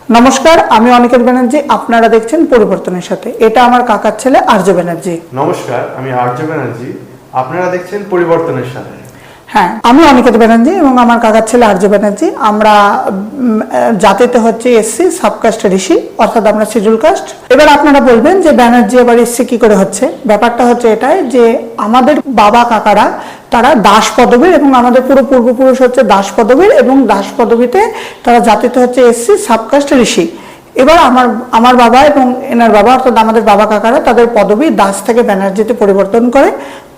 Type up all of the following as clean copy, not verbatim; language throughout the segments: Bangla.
নমস্কার, আমি অনিকেত ব্যানার্জি। আপনারা দেখছেন পরিবর্তনের সাথে। এটা আমার কাকার ছেলে আর্য ব্যানার্জি। নমস্কার, আমি আর্য ব্যানার্জি। আপনারা দেখছেন পরিবর্তনের সাথে। হ্যাঁ, আমি অনিকেত ব্যানার্জি এবং আমার কাকার ছেলে আর্য ব্যানার্জি। আমরা জাতিতে হচ্ছে এসসি, সাবকাস্ট ঋষি, অর্থাৎ আমরা শিডিউল কাস্ট। এবার আপনারা বলবেন যে ব্যানার্জি আবার এসসি কি করে হচ্ছে। ব্যাপারটা হচ্ছে এটাই যে আমাদের বাবা কাকারা তারা দাস পদবীর এবং আমাদের পুরো পূর্বপুরুষ হচ্ছে দাস পদবীর, এবং দাস পদবীতে তারা জাতিতে হচ্ছে এসসি, সাবকাস্ট ঋষি। এবার আমার বাবা এবং এনার বাবা অর্থাৎ আমাদের বাবা কাকারা তাদের পদবি দাস থেকে ব্যানার্জিতে পরিবর্তন করে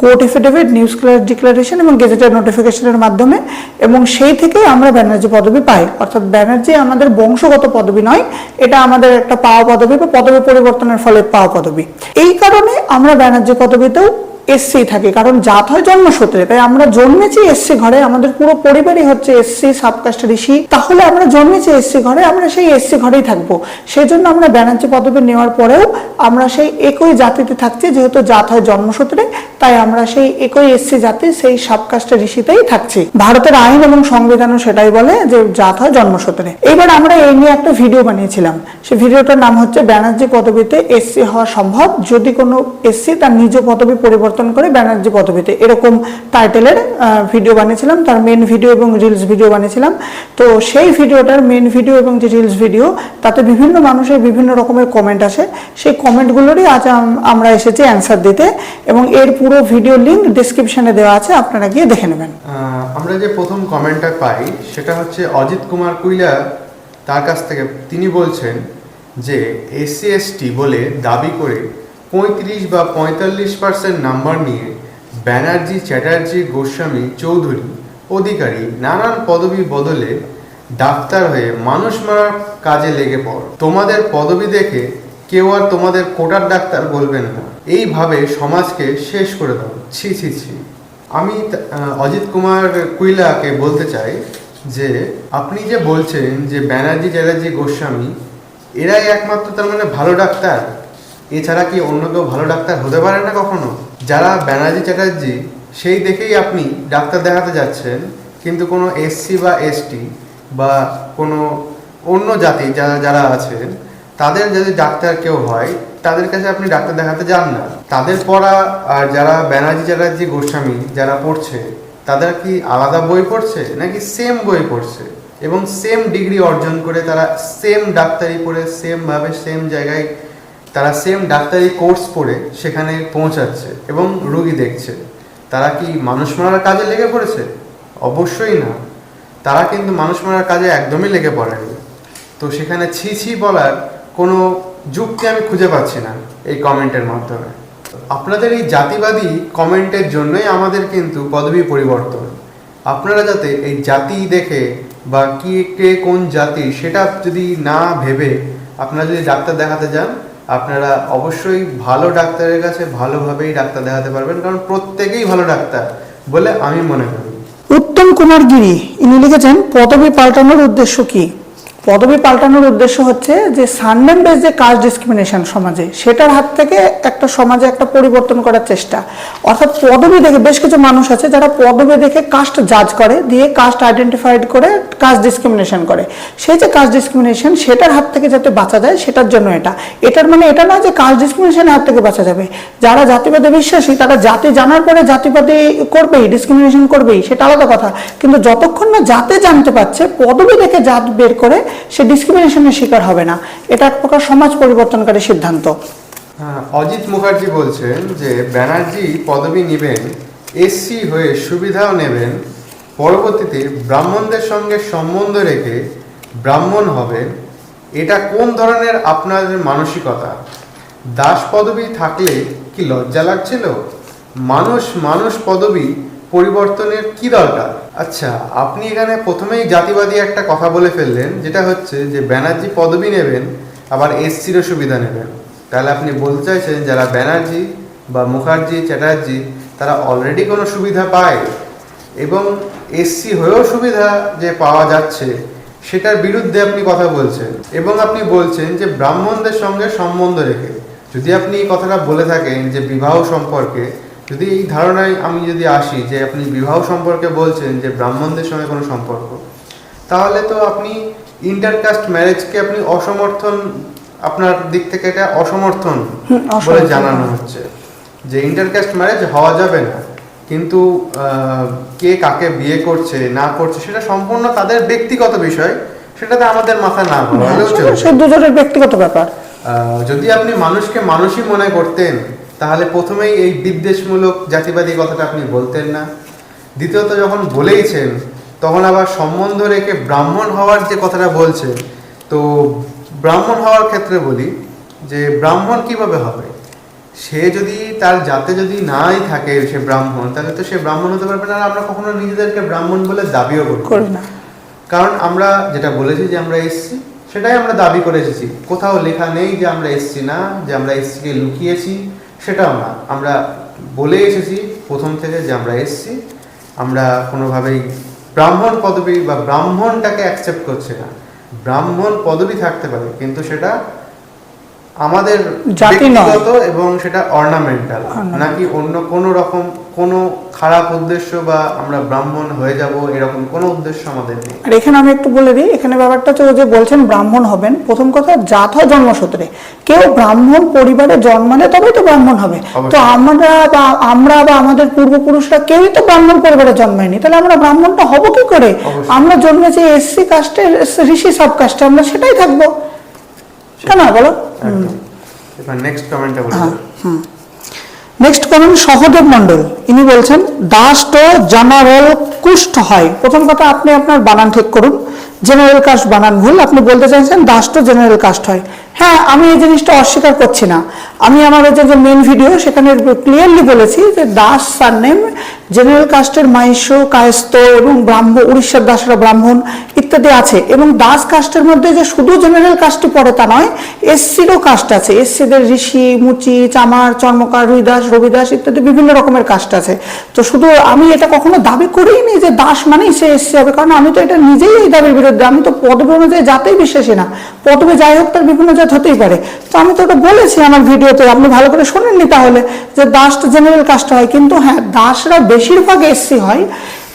কোর্ট এফিডেভিট, নিউজ ডিক্লারেশন এবং গেজেটেড নোটিফিকেশনের মাধ্যমে, এবং সেই থেকেই আমরা ব্যানার্জি পদবি পাই। অর্থাৎ ব্যানার্জি আমাদের বংশগত পদবি নয়, এটা আমাদের একটা পাওয়া পদবি বা পদবি পরিবর্তনের ফলে পাওয়া পদবি। এই কারণে আমরা ব্যানার্জি পদবিতেও এসসি থাকি, কারণ জাত হয় জন্মসূত্রে। তাই আমরা জন্মেছি এসসি ঘরে, আমাদের পুরো পরিবারই হচ্ছে এসসি, সাবকাস্ট ঋষি। তাহলে আমরা জন্মেছি এসসি ঘরে, আমরা সেই এসসি ঘরেই থাকবো। সেই জন্য আমরা ব্যানার্জি পদবি নেওয়ার পরেও আমরা সেই একই জাতিতে থাকছি, যেহেতু জাত হয় জন্মসূত্রে। তাই আমরা সেই একই এসসি জাতি, সেই সাবকাস্ট ঋষিতেই থাকছি। ভারতের আইন এবং সংবিধানও সেটাই বলে যে জাত হয় জন্মসূত্রে। এবার আমরা এই নিয়ে একটা ভিডিও বানিয়েছিলাম। সেই ভিডিওটার নাম হচ্ছে ব্যানার্জি পদবিতে এসসি হওয়া সম্ভব যদি কোনো এসসি তার নিজ পদবি পরিবর্তন করে ব্যানার্জি পদবিতে, এরকম টাইটেলের ভিডিও বানিয়েছিলাম। তার মেন ভিডিও এবং রিলস ভিডিও বানিয়েছিলাম। তো সেই ভিডিওটার মেন ভিডিও এবং যে রিলস ভিডিও, তাতে বিভিন্ন মানুষের বিভিন্ন রকমের কমেন্ট আসে। সেই কমেন্টগুলোরই আজ আমরা এসেছি অ্যান্সার দিতে, এবং এর পুরো ভিডিও লিঙ্ক ডেসক্রিপশনে দেওয়া আছে, আপনারা গিয়ে দেখে নেবেন। আমরা যে প্রথম কমেন্টটা পাই সেটা হচ্ছে অজিত কুমার কুইলা, তার কাছ থেকে। তিনি বলছেন যে এসসি এসটি বলে দাবি করে 35 বা 45% নাম্বার নিয়ে ব্যানার্জি, চ্যাটার্জি, গোস্বামী, চৌধুরী, অধিকারী নানান পদবি বদলে ডাক্তার হয়ে মানুষ মারার কাজে লেগে পড়। তোমাদের পদবি দেখে কেউ আর তোমাদের কোটার ডাক্তার বলবেন না। এইভাবে সমাজকে শেষ করে দাও। ছি ছি ছি। আমি অজিত কুমার কুইলাকে বলতে চাই যে আপনি যে বলছেন যে ব্যানার্জি, চ্যাটার্জি, গোস্বামী এরাই একমাত্র তার মানে ভালো ডাক্তার, এছাড়া কি অন্য কেউ ভালো ডাক্তার হতে পারে না কখনো? যারা ব্যানার্জি, চ্যাটার্জি সেই দেখেই আপনি ডাক্তার দেখাতে যাচ্ছেন, কিন্তু কোনো এসসি বা এসটি বা কোনো অন্য জাতি যারা আছেন তাদের যদি ডাক্তার কেউ হয় তাদের কাছে আপনি ডাক্তার দেখাতে যান না। তাদের পড়া আর যারা ব্যানার্জি, চ্যাটার্জি, গোস্বামী যারা পড়ছে তাদের কি আলাদা বই পড়ছে নাকি সেম বই পড়ছে এবং সেম ডিগ্রি অর্জন করে তারা সেম ডাক্তারি পড়ে সেমভাবে সেম জায়গায় তারা সেম ডাক্তারি কোর্স পড়ে সেখানে পৌঁছাচ্ছে এবং রোগী দেখছে? তারা কি মানুষ মারার কাজে লেগে পড়েছে? অবশ্যই না। তারা কিন্তু মানুষ মারার কাজে একদমই লেগে পড়েনি। তো সেখানে ছি ছি বলার কোনো যুক্তি আমি খুঁজে পাচ্ছি না এই কমেন্টের মাধ্যমে। আপনাদের এই জাতিবাদী কমেন্টের জন্যই আমাদের কিন্তু পদবি পরিবর্তন। আপনারা যাতে এই জাতি দেখে বা কে কোন জাতি সেটা যদি না ভেবে আপনারা যদি ডাক্তার দেখাতে যান, আপনারা অবশ্যই ভালো ডাক্তারের কাছে ভালোভাবেই ডাক্তার দেখাতে পারবেন, কারণ প্রত্যেকেই ভালো ডাক্তার বলে আমি মনে করি। উত্তম কুমার গিরি ইনি লিখেছেন, পদবি পাল্টানোর উদ্দেশ্য কি? পদবি পাল্টানোর উদ্দেশ্য হচ্ছে যে সারনেম বেস যে কাস্ট ডিসক্রিমিনেশন সমাজে, সেটার হাত থেকে একটা সমাজে একটা পরিবর্তন করার চেষ্টা। অর্থাৎ পদবি দেখে বেশ কিছু মানুষ আছে যারা পদবি দেখে কাস্ট জাজ করে, দিয়ে কাস্ট আইডেন্টিফাইড করে কাস্ট ডিসক্রিমিনেশন করে। সেই যে কাস্ট ডিসক্রিমিনেশন, সেটার হাত থেকে যাতে বাঁচা যায় সেটার জন্য এটার মানে এটা না যে কাস্ট ডিসক্রিমিনেশনের হাত থেকে বাঁচা যাবে। যারা জাতিবাদে বিশ্বাসী তারা জাতি জানার পরে জাতিবাদী করবেই, ডিসক্রিমিনেশন করবেই, সেটা আলাদা কথা। কিন্তু যতক্ষণ না জাতে জানতে পারছে, পদবি দেখে জাত বের করে সে ডিসক্রিমিনেশনের শিকার হবে না। এটা এক প্রকার সমাজ পরিবর্তনকারী সিদ্ধান্ত। অজিত মুখার্জি বলছেন যে ব্যানার্জি পদবি নেবেন, এসসি হয়ে সুবিধাও নেবেন, পরবর্তীতে ব্রাহ্মণদের সঙ্গে সম্বন্ধ রেখে ব্রাহ্মণ হবেন। এটা কোন ধরনের আপনাদের মানসিকতা? দাস পদবি থাকলে কি লজ্জা লাগছিল? মানুষ পদবি পরিবর্তনের কি দরকার? আচ্ছা, আপনি এখানে প্রথমেই জাতিবাদী একটা কথা বলে ফেললেন, যেটা হচ্ছে যে ব্যানার্জি পদবি নেবেন আবার এসসিরও সুবিধা নেবেন। তাহলে আপনি বলতে চাইছেন যারা ব্যানার্জি বা মুখার্জি, চ্যাটার্জি তারা অলরেডি কোনো সুবিধা পায় এবং এসসি হয়েও সুবিধা যে পাওয়া যাচ্ছে সেটার বিরুদ্ধে আপনি কথা বলছেন, এবং আপনি বলছেন যে ব্রাহ্মণদের সঙ্গে সম্বন্ধ রেখে। যদি আপনি এই কথাটা বলে থাকেন যে বিবাহ সম্পর্কে, যদি এই ধারণায় আমি যদি আসি যে আপনি বিবাহ সম্পর্কে বলছেন যে ব্রাহ্মণদের সঙ্গে কোনো সম্পর্ক, তাহলে তো আপনি ইন্টারকাস্ট ম্যারেজকে আপনি অসমর্থন, আপনার দিক থেকে এটা অসমর্থন বলে জানানো হচ্ছে যে ইন্টারকাস্ট ম্যারেজ হওয়া যাবে না। কিন্তু কে কাকে বিয়ে করছে না করছে সেটা সম্পূর্ণ তাদের ব্যক্তিগত বিষয়, সেটাতে আমাদের মাথা না ঘামালেও চলবে, সে দুজনের ব্যক্তিগত ব্যাপার। যদি আপনি মানুষকে মানুষই মনে করতেন তাহলে প্রথমেই এই বিদ্বেষমূলক জাতিবাদী কথাটা আপনি বলতেন না। দ্বিতীয়ত যখন বলেইছেন তখন আবার সম্বন্ধ রেখে ব্রাহ্মণ হওয়ার যে কথাটা বলছেন, তো ব্রাহ্মণ হওয়ার ক্ষেত্রে বলি যে ব্রাহ্মণ কিভাবে হবে? সে যদি তার জাতে যদি নাই থাকে সে ব্রাহ্মণ, তাহলে তো সে ব্রাহ্মণ হতে পারবে না। আর আমরা কখনো নিজেদেরকে ব্রাহ্মণ বলে দাবিও করি না, কারণ আমরা যেটা বলেছি যে আমরা এসছি সেটাই আমরা দাবি করে এসেছি। কোথাও লেখা নেই যে আমরা এসছি না, যে আমরা এসছিকে লুকিয়েছি, সেটাও না। আমরা বলে এসেছি প্রথম থেকে যে আমরা এসছি, আমরা কোনোভাবেই ব্রাহ্মণ পদবী বা ব্রাহ্মণটাকে অ্যাকসেপ্ট করছি না। ব্রাহ্মণ পদবী থাকতে পারে কিন্তু সেটা আমাদের ব্যক্তিগত এবং সেটা অর্নামেন্টাল, নাকি অন্য কোনো রকম কোনো খারাপ উদ্দেশ্য বা আমরা ব্রাহ্মণ হয়ে যাব এরকম কোনো উদ্দেশ্য আমাদের নেই। আর এখানে আমি একটু বলে দিই, এখানে ব্যাপারটা হচ্ছে যে বলছেন ব্রাহ্মণ হবেন, প্রথম কথা জাত হয় জন্মসূত্রে। কেউ ব্রাহ্মণ পরিবারে জন্মালে তবেই তো ব্রাহ্মণ হবে। তো আমরা বা আমাদের পূর্বপুরুষরা কেউই তো ব্রাহ্মণ পরিবারে জন্মায়নি, তাহলে আমরা ব্রাহ্মণটা হব কি করে? আমরা জন্মেছি এসসি কাস্টে, ঋষি সব কাস্টে, আমরা সেটাই থাকবো, কেন বলো? নেক্সট কমেন্টটা বলুন। নেক্সট কমেন্ট সহদেব মণ্ডল, ইনি বলছেন দাস্ট জেনারেল কুষ্ঠ হয়। প্রথম কথা আপনি আপনার বানান ঠিক করুন, জেনারেল কাস্ট বানান ভুল। আপনি বলতে চাইছেন দাস্ট জেনারেল কাস্ট হয়। হ্যাঁ, আমি এই জিনিসটা অস্বীকার করছি না। আমি আমার যে মেন ভিডিও সেখানে ক্লিয়ারলি বলেছি যে দাস সারনেম জেনারেল কাস্টের মাইশ্য, কায়স্থ এবং উড়িষ্যার দাসরা ব্রাহ্মণ ইত্যাদি আছে। এবং দাস কাস্টের মধ্যে যে শুধু জেনারেল কাস্টই পড়ে তা নয়, এসসিরও কাস্ট আছে। এসসিদের ঋষি, মুচি, চামার, চর্মকার, রুইদাস, রবিদাস ইত্যাদি বিভিন্ন রকমের কাস্ট আছে। তো শুধু আমি এটা কখনো দাবি করিনি যে দাস মানেই সে এসসি হবে, কারণ আমি তো এটা নিজেই এই দাবির বিরুদ্ধে। আমি তো পদবী অনুযায়ী জাতেই বিশ্বাসী না। পদবী যাই হোক তার বিভিন্ন জাত হতেই পারে। তো আমি তো ওটা বলেছি আমার ভিডিওতে, আপনি ভালো করে শোনেননি তাহলে, যে দাস জেনারেল কাস্ট হয়। কিন্তু হ্যাঁ, দাসরা বেশিরভাগ এসসি হয়,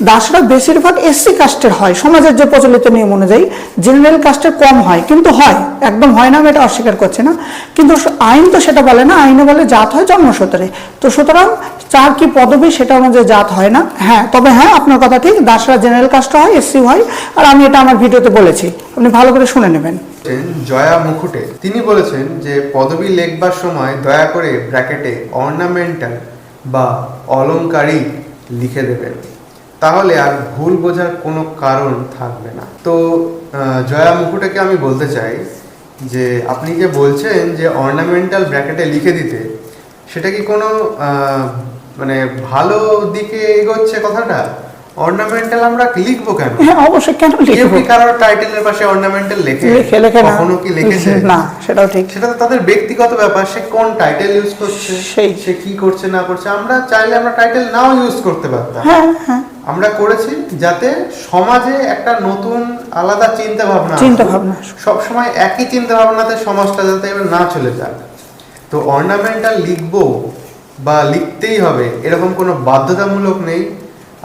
দাসরা বেশিরভাগ এসসি কাস্টের হয় সমাজের যে প্রচলিত নিয়ম অনুযায়ী। জেনারেল কাস্টের কম হয়, কিন্তু হয়, একদম হয় না আমি এটা অস্বীকার করছি না। কিন্তু আইন তো সেটা বলে না, আইনে বলে জাত হয় জন্মসূত্রে। তো সুতরাং যার কি পদবী সেটা অনুযায়ী জাত হয় না। হ্যাঁ, তবে হ্যাঁ আপনার কথা ঠিক, দাসরা জেনারেল কাস্ট হয়, এসসি হয়, আর আমি এটা আমার ভিডিওতে বলেছি, আপনি ভালো করে শুনে নেবেন। জয়া মুকুটে তিনি বলেছেন যে পদবী লেখবার সময় দয়া করে ব্র্যাকেটে অর্নামেন্টাল বা অলংকারিক লিখে দেবেন, তাহলে আর ভুল বোঝার কোনো কারণ থাকবে না। তো জয়া মুকুটেকে আমি বলতে চাই যে আপনি যে বলছেন যে অর্নামেন্টাল ব্র্যাকেটে লিখে দিতে, সেটা কি কোনো মানে ভালো দিকে এগোচ্ছে কথাটা? অর্নামেন্টাল আমরা লিখবো কেন? হ্যাঁ, অবশ্যই কেন লিখবো? কারোর টাইটেলের পাশে অর্নামেন্টাল লেখে কখনো কি লিখেছে? না, সেটাও ঠিক। সেটা তো তাদের ব্যক্তিগত ব্যাপার, সে কোন টাইটেল ইউজ করছে, সে কি করছে না করছে। আমরা চাইলে আমরা টাইটেল নাও ইউজ করতে পারতাম। হ্যাঁ হ্যাঁ, আমরা করেছি যাতে সমাজে একটা নতুন আলাদা চিন্তা ভাবনা, সবসময় একই চিন্তা ভাবনাতে সমাজটা যাতে এবার না চলে যায়। তো অর্নামেন্টাল লিখবো বা লিখতেই হবে এরকম কোনো বাধ্যতামূলক নেই।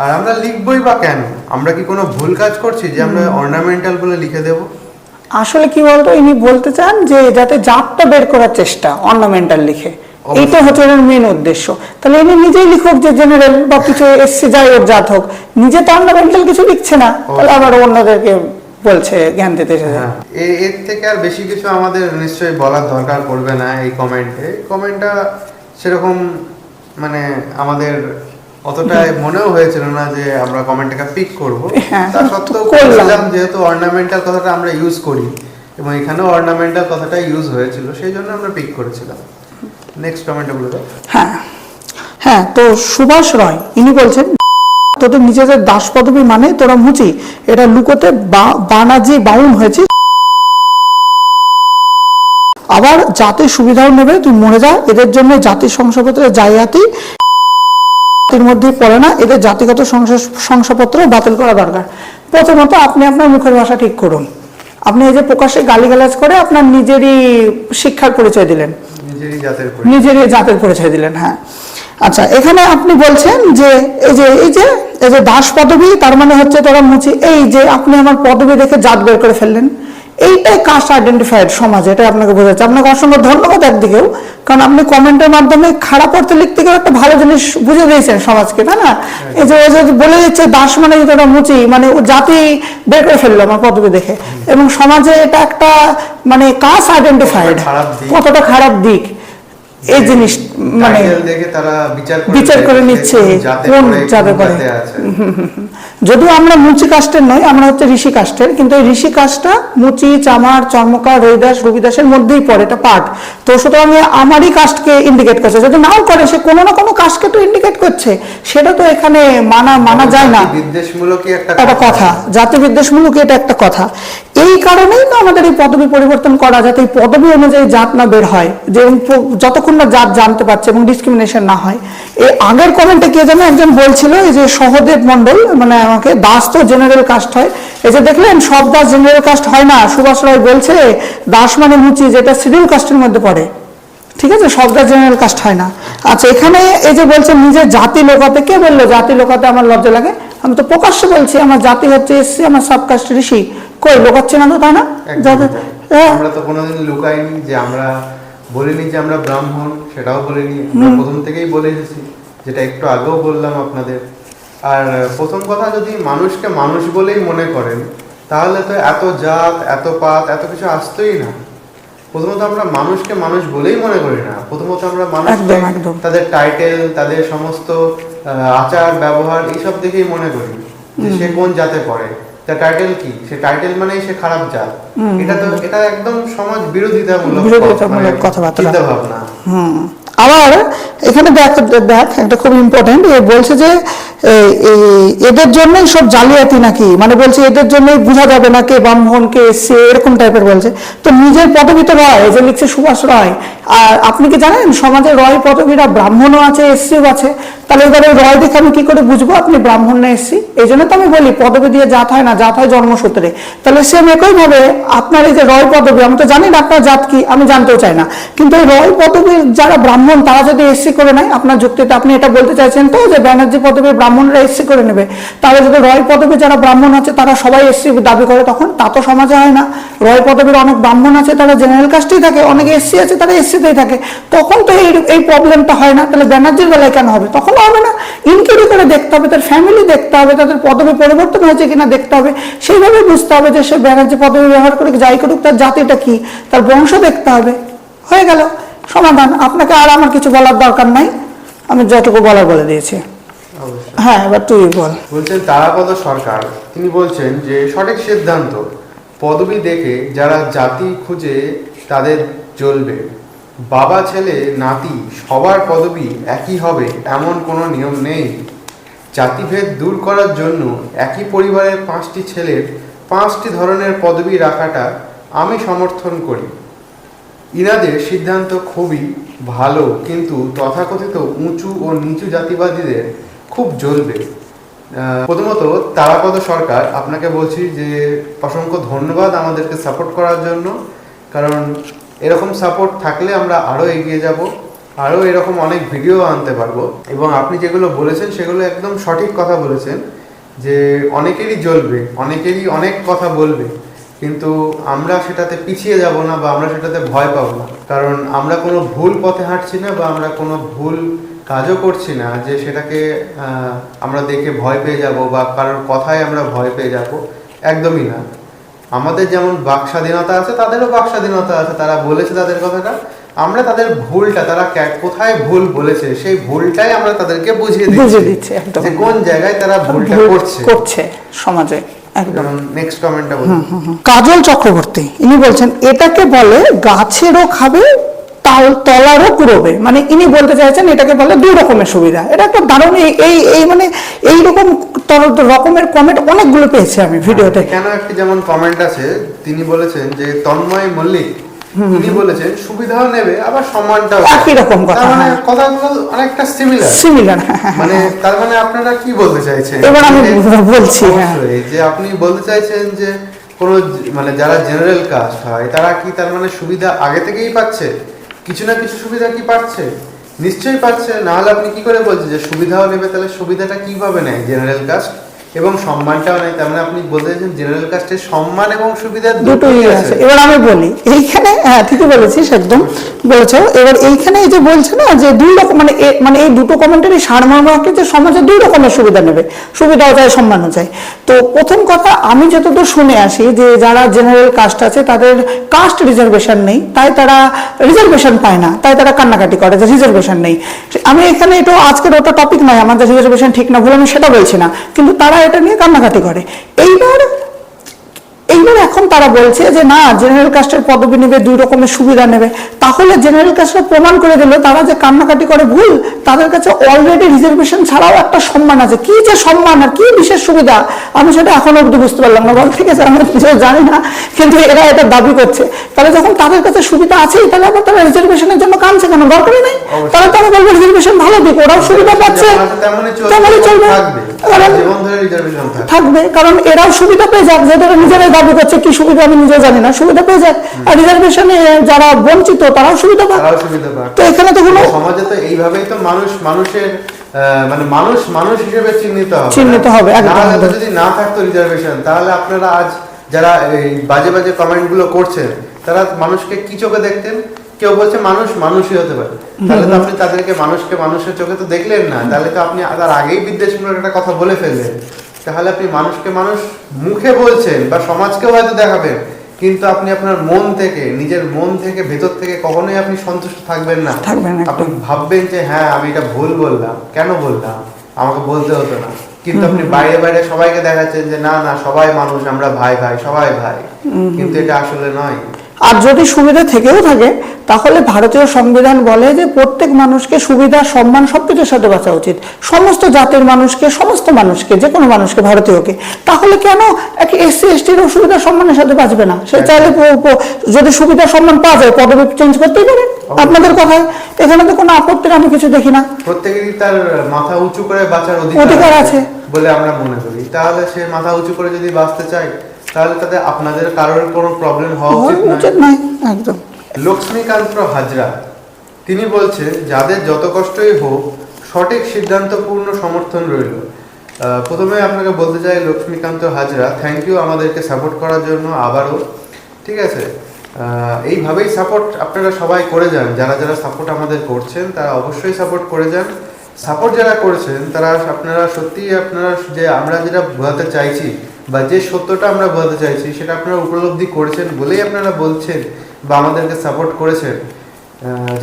আর আমরা লিখবই বা কেন? আমরা কি কোনো ভুল কাজ করছি যে আমরা অর্নামেন্টাল বলে লিখে দেব? আসলে কি বলতো, ইনি বলতে চান যে যাতে জাতটা বের করার চেষ্টা অর্নামেন্টাল লিখে, এইটা হচ্ছে এর মেন উদ্দেশ্য। তাহলে ইনি নিজেই লিখুক যে জেনারেল বা কিছু এসসি যাই ওর জাত হোক, নিজে তো অর্নামেন্টাল কিছু লিখছে না, তাহলে আবার অন্যদেরকে বলছে জ্ঞান দিতে। এর থেকে আর বেশি কিছু আমাদের নিশ্চয়ই বলার দরকার পড়বে না এই কমেন্টটা সেরকম মানে আমাদের অতটা মনেও হয়েছিল না যে আমরা কমেন্টটাকে পিক করব। তা সত্ত্বেও করেছিলাম, যেহেতু অর্নামেন্টাল কথাটা আমরা ইউজ করি এবং এখানেও অর্নামেন্টাল কথাটা ইউজ হয়েছিল, সেই জন্য আমরা পিক করেছিলাম। নেক্সট কমেন্টে বলে দাও। হ্যাঁ হ্যাঁ, তো সুভাষ রয় ইনি বলছেন তোদের নিজেদের দাস পদবী মানে তোরা মুচি, এটা লুকোতে বানাজি বাউন হয়েছে। আবার জাতির সুবিধাও নেবে, তুই মরে যা, এদের জন্য জাতির শংসাপত্রে জায়গাতি এর মধ্যে পড়ে না, এদের জাতিগত শংসাপত্র বাতিল করা দরকার। প্রথমত আপনি আপনার মুখের ভাষা ঠিক করুন। আপনি এই যে প্রকাশ্যে গালিগালাজ করে আপনার নিজেরই শিক্ষার পরিচয় দিলেন, নিজেরই জাতের পরিচয় দিলেন। হ্যাঁ, আচ্ছা, এখানে আপনি বলছেন যে এই যে দাস পদবী, তার মানে হচ্ছে তোরা মুচি, এই যে আপনি আমার পদবী দেখে জাত বের করে ফেললেন, এইটাই কাস্ট আইডেন্টিফাইড সমাজে, এটা আপনাকে বোঝাচ্ছে। আপনাকে অসংখ্য ধন্যবাদ একদিকেও, কারণ আপনি কমেন্টের মাধ্যমে খারাপ অর্থে লিখতে গিয়ে একটা ভালো জিনিস বুঝে দিয়েছেন সমাজকে, তাই না? এই যে ও যে বলে দিচ্ছে দাস মানে তোরা মুচি, মানে ও জাতি বের করে ফেললো আমার পদবী দেখে, এবং সমাজে এটা একটা মানে কাস্ট আইডেন্টিফাইড, কতটা খারাপ দিক এই জিনিস, মানে দেখে তারা বিচার করে নিচ্ছে কোন যাবে করে। যদিও আমরা মুচি কাস্টের নই, আমরা হচ্ছে ঋষি কাস্টের, কিন্তু এই ঋষি কাস্টটা মুচি, চামার, চর্মকার, রবিদাস, রবিদাসের মধ্যেই পড়ে, এটা পার্ট। তো সুতরাং আমারই কাস্টকে ইন্ডিকেট করছে, যদি নাও করে সে কোনো না কোনো কাস্টকে তো ইন্ডিকেট করছে, সেটা তো এখানে মানা যায় না, একটা কথা, জাতি বিদ্বেষমূলক, এটা একটা কথা। এই কারণেই তো আমাদের এই পদবি পরিবর্তন করা, যাতে এই পদবি অনুযায়ী জাত না বের হয়, যে যতক্ষণ না জাত জানতে পারছে এবং ডিসক্রিমিনেশন না হয়। এই আগের কমেন্টে কে যেন একজন বলছিল, এই যে সহদেব মন্ডল, মানে আমাকে দাস তো জেনারেল কাস্ট হয়, এই যে দেখলেন সব দাস জেনারেল কাস্ট হয় না, সুভাষ রায় বলছে দাস মানে মুচি, যেটা শিডিউল কাস্টের মধ্যে পড়ে, ঠিক আছে, সব দাস জেনারেল কাস্ট হয় না। আচ্ছা, এখানে এই যে বলছে নিজের জাতি লোকাতে, কে বললো জাতি লোকাতে আমার লজ্জা লাগে? আমি তো প্রকাশ্যে বলছি আমার জাতি হচ্ছে এসসি, আমার সাবকাস্ট ঋষি, কই লোকাচ্ছে না তো, তাই না? আমরা তো কোনোদিন লুকাইনি যে আমরা বলিনি যে আমরা ব্রাহ্মণ, সেটাও বলিনি, প্রথম থেকেই বলে এসেছি, যেটা একটু আগেও বললাম আপনাদের। আর প্রথম কথা, যদি মানুষকে মানুষ বলেই মনে করেন, তাহলে তো এত জাত, এত পাত, এত কিছু আসতোই না। প্রথমত আমরা মানুষকে মানুষ বলেই মনে করি না, প্রথমত আমরা মানুষকে তাদের টাইটেল, তাদের সমস্ত আচার ব্যবহার এইসব দেখেই মনে করি যে সে কোন জাতে পড়ে, তার টাইটেল কি, সে টাইটেল মানেই সে খারাপ জাত। এটা একদম সমাজ বিরোধিতামূলক কথাবার্তা, চিন্তা ভাবনা। আবার এখানে দেখ একটা খুব ইম্পর্টেন্ট, বলছে যে এদের জন্যই সব জালিয়াতি নাকি, মানে বলছে এদের জন্যই বোঝা যাবে না কে ব্রাহ্মণ কে এসছে, এরকম টাইপের বলছে। তো নিজের পদবী তো রয়, যে লিখছে সুভাষ রয়, আর আপনি কি জানেন সমাজে রয় পদবীরা ব্রাহ্মণও আছে, এসসিও আছে, তাহলে এবারে রয় দেখে আমি কি করে বুঝবো আপনি ব্রাহ্মণ না এসসি? এই জন্য তো আমি বলি পদবী দিয়ে জাত হয় না, জাত হয় জন্মসূত্রে। তাহলে সেম একইভাবে আপনার এই যে রয় পদবী, আমি তো জানি না আপনার জাত কি, আমি জানতেও চাই না, কিন্তু এই রয় পদবীর যারা ব্রাহ্মণ তারা যদি এসসি করে নেয়, আপনার যুক্তিতে আপনি এটা বলতে চাইছেন তো যে ব্যানার্জি পদবীর ব্রাহ্মণরা এসসি করে নেবে, তাহলে যদি রয় পদবী যারা ব্রাহ্মণ আছে তারা সবাই এসসি দাবি করে, তখন তা তো সমাজে হয় না। রয় পদবীর অনেক ব্রাহ্মণ আছে তারা জেনারেল কাস্টেই থাকে, অনেক এসসি আছে তারা এসসিতেই থাকে, তখন তো এই প্রবলেমটা হয় না। তাহলে ব্যানার্জির বেলায় কেন হবে? তখন হবে না। ইনকোয়ারি করে দেখতে হবে, তার ফ্যামিলি দেখতে হবে, তাদের পদবী পরিবর্তন হয়েছে কিনা দেখতে হবে, সেইভাবে বুঝতে হবে যে সে ব্যানার্জি পদবী ব্যবহার করে যাই করুক তার জাতিটা কি, তার বংশ দেখতে হবে, হয়ে গেল সমাধান। আপনাকে আর আমার কিছু বলার দরকার নাই, আমি যতটুকু বলার বলে দিয়েছি। হ্যাঁ, এবার তুই বল। বলছেন তারাপদ সরকার, তিনি বলছেন যে সঠিক সিদ্ধান্ত, পদবী দেখে যারা জাতি খুঁজে তাদের জ্বলবে, বাবা ছেলে নাতি সবার পদবী একই হবে এমন কোনো নিয়ম নেই। জাতিভেদ দূর করার জন্য একই পরিবারের 5টি ছেলের 5টি ধরনের পদবী রাখাটা আমি সমর্থন করি। ইনাদের সিদ্ধান্ত খুবই ভালো, কিন্তু তথাকথিত উঁচু ও নিচু জাতিবাদীদের খুব জ্বলবে। প্রথমত তারাপদ সরকার, আপনাকে বলছি যে অসংখ্য ধন্যবাদ আমাদেরকে সাপোর্ট করার জন্য, কারণ এরকম সাপোর্ট থাকলে আমরা আরও এগিয়ে যাব, আরও এরকম অনেক ভিডিও আনতে পারবো। এবং আপনি যেগুলো বলেছেন সেগুলো একদম সঠিক কথা বলেছেন, যে অনেকেরই জ্বলবে, অনেকেরই অনেক কথা বলবে, কিন্তু আমরা সেটাতে পিছিয়ে যাব না বা আমরা সেটাতে ভয় পাবো না, কারণ আমরা কোনো ভুল পথে হাঁটছি না বা আমরা কোনো ভুল কাজও করছি না যে সেটাকে আমরা দেখে ভয় পেয়ে যাব বা কারোর কথায় আমরা ভয় পেয়ে যাব, একদমই না। আমাদের যেমন বাক স্বাধীনতা আছে, তাদেরও বাক স্বাধীনতা আছে, তারা বলেছে তাদের কথাটা, আমরা তাদের ভুলটা, তারা কোথায় ভুল বলেছে সেই ভুলটাই আমরা তাদেরকে বুঝিয়ে দিচ্ছি যে কোন জায়গায় তারা ভুলটা করছে সমাজে। নেক্সট কমেন্টটা বলুন। কাজল চক্রবর্তী, ইনি বলছেন এটাকে বলে গাছেরও খাবে তলারও কুড়োবে, মানে ইনি বলতে চাইছেন এটাকে বলে 2 রকমের সুবিধা। এটা একটা দারুণ, এই মানে এইরকম রকমের কমেন্ট অনেকগুলো পেয়েছি আমি ভিডিওতে। কেন একটি যেমন কমেন্ট আছে, তিনি বলেছেন যে তন্ময় মল্লিক, তিনি বলেছেন সুবিধাও নেবে আবার সম্মানটাও, একই রকম কথা, মানে কথাগুলো অনেকটা সিমিলার। মানে তার মানে আপনারা কি বলতে চাইছেন? এবার আমি বলছি যে আপনি বলতে চাইছেন যে কোন মানে যারা জেনারেল কাস্ট হয় তারা কি তার মানে সুবিধা আগে থেকেই পাচ্ছে, কিছু না কিছু সুবিধা কি পাচ্ছে? নিশ্চয়ই পাচ্ছে, না হলে আপনি কি করে বলছেন যে সুবিধাও নেবে? তাহলে সুবিধাটা কিভাবে নেয় জেনারেল কাস্ট এবং সম্মানটাও নেয়? তার মানে আপনি বলতে চাইছেন জেনারেল কাস্টের সম্মান এবং সুবিধা দুটোই আছে। এবার আমি বলি এইখানে, হ্যাঁ ঠিকই বলেছিস, একদম বলেছো। এবার এইখানে এই যে বলছে না যে দুই রকম, মানে এই দুটো কমেন্টারি সারমর্ম কি, যে সমাজে দুই রকমের সুবিধা নেবে, সুবিধাও চাই সম্মানও চাই। তো প্রথম কথা, আমি যতদূর শুনে আসি যে যারা জেনারেল কাস্ট আছে তাদের কাস্ট রিজার্ভেশন নেই, তাই তারা রিজার্ভেশন পায় না, তাই তারা কান্নাকাটি করে যে রিজার্ভেশন নেই। আমি এখানে এটা আজকের ওটা টপিক নয়, আমাদের রিজার্ভেশন ঠিক না ভুল আমি সেটা বলছি না, কিন্তু তারা এটা নিয়ে কান্নাকাটি করে। এইবার এখন তারা বলছে যে না, জেনারেল কাস্টের পদবি নেবে, দুই রকমের সুবিধা নেবে। তাহলে জেনারেল কাস্টরা প্রমাণ করে দিল তারা যে কান্নাকাটি করে ভুল, তাদের কাছে অলরেডি রিজার্ভেশন ছাড়াও একটা সম্মান আছে। কি যে সম্মান আর কি বিশেষ সুবিধা, আমি সেটা এখনো অব্দি বুঝতে পারলাম না। বল ঠিক আছে, আমি নিজেও জানি না, কিন্তু এরা এটা দাবি করছে। তাহলে যখন তাদের কাছে সুবিধা আছেই, তাহলে আবার তারা রিজার্ভেশনের জন্য কাঁদছে কেন? দরকারই নেই। তাহলে তারা বলবে রিজার্ভেশন ভালো দিক, ওরাও সুবিধা পাচ্ছে, তেমনই চলবে, থাকবে। কারণ এরাও সুবিধা পেয়ে যাক, যেটা নিজেরাই দাবি করছে, কি সুবিধা আমি নিজেও জানি না, সুবিধা পেয়ে যাক। আর রিজার্ভেশনে যারা বঞ্চিত তারাও সুবিধা পায়। তো এখানে তো কোনো সমাজে তো এইভাবেই তো মানুষের মানে মানুষ হিসেবে চিহ্নিত হবে। যদি না থাকতো রিজার্ভেশন, তাহলে আপনারা আজ যারা এই বাজে কমেন্ট গুলো করছেন, তারা মানুষকে কি চোখে দেখতেন? কেউ বলছে মানুষই হতে পারে, তাহলে তো আপনি তাদেরকে মানুষের চোখে তো দেখলেন না, তাহলে তো আপনি তার আগেই বিদ্বেষমূলক একটা কথা বলে ফেললেন। তাহলে আপনি মানুষকে মানুষ মুখে বলছেন বা সমাজকেও হয়তো দেখাবেন, কিন্তু আপনি আপনার মন থেকে, নিজের মন থেকে, ভেতর থেকে কখনোই আপনি সন্তুষ্ট থাকবেন না। আপনি ভাববেন যে হ্যাঁ আমি এটা ভুল বললাম, কেন বললাম, আমাকে বলতে হতো না। কিন্তু আপনি বাইরে সবাইকে দেখাচ্ছেন যে না সবাই মানুষ, আমরা ভাই সবাই ভাই, কিন্তু এটা আসলে নয়। আর যদি সুবিধা থেকেও থাকে, তাহলে ভারতীয় সংবিধান বলে যে প্রত্যেক মানুষকে সুবিধা, সম্মান সবকিছুর সাথে বাঁচা উচিত, সমস্ত জাতির মানুষকে, সমস্ত মানুষকে, যে কোনো মানুষকে, ভারতীয়কে। তাহলে কেন এক এসসি এসটির সুবিধা সম্মানের সাথে বাঁচবে না? সে চাইলে যদি সুবিধা সম্মান পাওয়া যায়, পদবি চেঞ্জ করতেই পারে। আপনাদের কথায় এখানে তো কোনো আপত্তির আমি কিছু দেখি না। প্রত্যেকেরই তার মাথা উঁচু করে বাঁচার অধিকার আছে বলে আমরা মনে করি। তাহলে সে মাথা উঁচু করে যদি বাঁচতে চায়, তাহলে তাতে আপনাদের কারোর কোনো প্রবলেম হওয়া উচিত নয়। একদম। লক্ষ্মীকান্ত হাজরা তিনি বলছেন, যাদের যত কষ্টই হোক সঠিক সিদ্ধান্তপূর্ণ সমর্থন রইল। প্রথমে আপনাকে বলতে চাই লক্ষ্মীকান্ত হাজরা, থ্যাংক ইউ আমাদেরকে সাপোর্ট করার জন্য আবারও। ঠিক আছে, এইভাবেই সাপোর্ট আপনারা সবাই করে যান। যারা সাপোর্ট আমাদের করছেন তারা অবশ্যই সাপোর্ট করে যান। সাপোর্ট যারা করেছেন তারা আপনারা সত্যিই আপনারা যে আমরা যেটা বোঝাতে চাইছি বা যে সত্যটা আমরা বোঝাতে চাইছি সেটা আপনারা উপলব্ধি করেছেন বলেই আপনারা বলছেন বা আমাদেরকে সাপোর্ট করেছেন।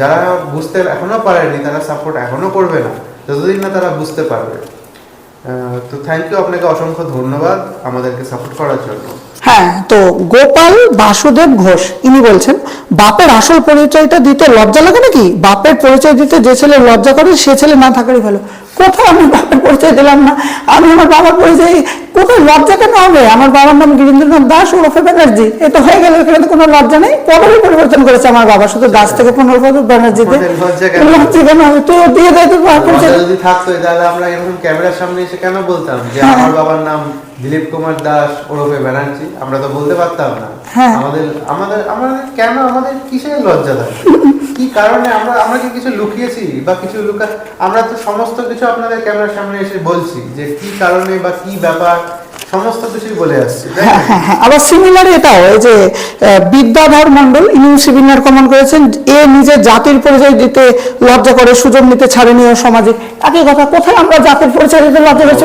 যারা বুঝতে এখনো পারেনি তারা সাপোর্ট এখনো করবে না, যতদিন না তারা বুঝতে পারবে। তো থ্যাংক ইউ, আপনাকে অসংখ্য ধন্যবাদ আমাদেরকে সাপোর্ট করার জন্য। হ্যাঁ, তো গোপাল বাসুদেব ঘোষ ইনি বলছেন, বাপের আসল পরিচয়টা দিতে লজ্জা লাগে নাকি? বাপের পরিচয় দিতে যে ছেলে লজ্জা করে সে ছেলে না থাকারই ভালো। কোথাও আমি বাপের পরিচয় দিলাম না, আমি আমার বাবার পরিচয়, কোথায় লজ্জা কেন হবে? আমার বাবার নাম গিরীন্দ্রনাথ দাস ওরফে ব্যানার্জি, এটা হয়ে গেল, এখানে তো কোনো লজ্জা নেই। পদবি পরিবর্তন করেছে আমার বাবা, শুধু দাস থেকে পুনর্বদল ব্যানার্জিতে। লজ্জা কেন হবে? তো দিয়ে দেয় তোর বাবার পরিচয়। যদি থাকতো তাহলে আমরা এরকম ক্যামেরার সামনে এসে কেন বলতাম যে আমার বাবার নাম দিলীপ কুমার দাস ওরফে ব্যানার্জি? আমরা তো বলতে পারতাম না। আমাদের আমাদের আমাদের কেন, আমাদের কিসের লজ্জা থাকে? কি কারণে? আমরা কি কিছু লুকিয়েছি বা কিছু আমরা তো সমস্ত কিছু আপনাদের ক্যামেরার সামনে এসে বলছি যে কি কারণে বা কি ব্যাপার, সমস্ত কিছুই বলে আসছি। আবার সিমিলার এটাও, এই যে বিদ্যাধর মন্ডল ইনি সিমিলার কমেন্ট করেছেন, এ নিজের জাতির পরিচয় দিতে লজ্জা করে, সুযোগ নিতে ছাড়েনি ও সমাজে। একই কথা, কোথায় আমরা জাতির পরিচয় দিতে লজ্জা করছি?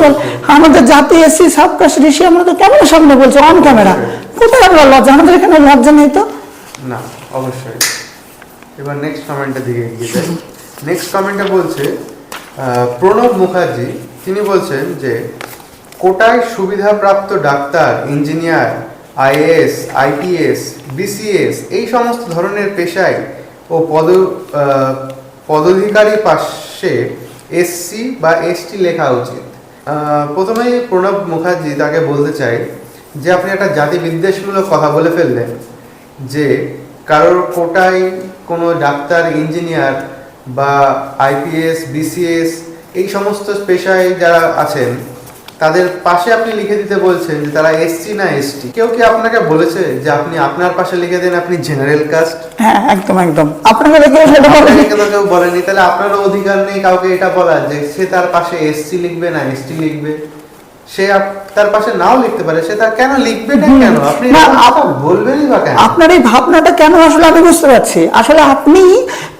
আমাদের জাতি এসসি সাবকাস্ট ঋষি, আমরা তো ক্যামেরার সামনে বলছি, অন ক্যামেরা, কোথায় আমরা লজ্জা? আমাদের এখানে লজ্জা নেই তো। না, অবশ্যই। এবার নেক্সট কমেন্টের দিকে এগিয়ে যাই। নেক্সট কমেন্টে বলছে প্রণব মুখার্জি, তিনি বলছেন যে কোটায় সুবিধাপ্রাপ্ত doctor, engineer, IAS, IPS, BCS এই সমস্ত ধরনের পেশায় ও পদাধিকারী পাশে এসসি বা এসটি লেখা উচিত। প্রথমেই প্রণব মুখার্জি তাকে বলতে চাই যে আপনি একটা জাতি বিদ্বেষমূলক কথা বলে ফেললেন যে কারোর কোটায় কোনো ডাক্তার, ইঞ্জিনিয়ার বা আইপিএস, বিসিএস এই সমস্ত পেশায় যারা আছেন তাদের পাশে আপনি লিখে দিতে বলছেন যে তারা এসসি না এসটি। কেউ কি আপনাকে বলেছে যে আপনি আপনার পাশে লিখে দেন আপনি জেনারেল কাস্ট? হ্যাঁ, একদম একদম। আপনাকে কেউ সেটা বলেনি। আপনাকে তো কেউ বলেনি, তাহলে আপনারও অধিকার নেই কাউকে এটা বলার যে সে তার পাশে এসসি লিখবে না এসটি লিখবে। সে তার পাশে নাও লিখতে পারে, সে তার কেন লিখবে না? কেন আপনি বলবেনই বা কেন? আপনার এই ভাবনাটা কেন আসলে আমি বুঝতে পারছি। আসলে আপনি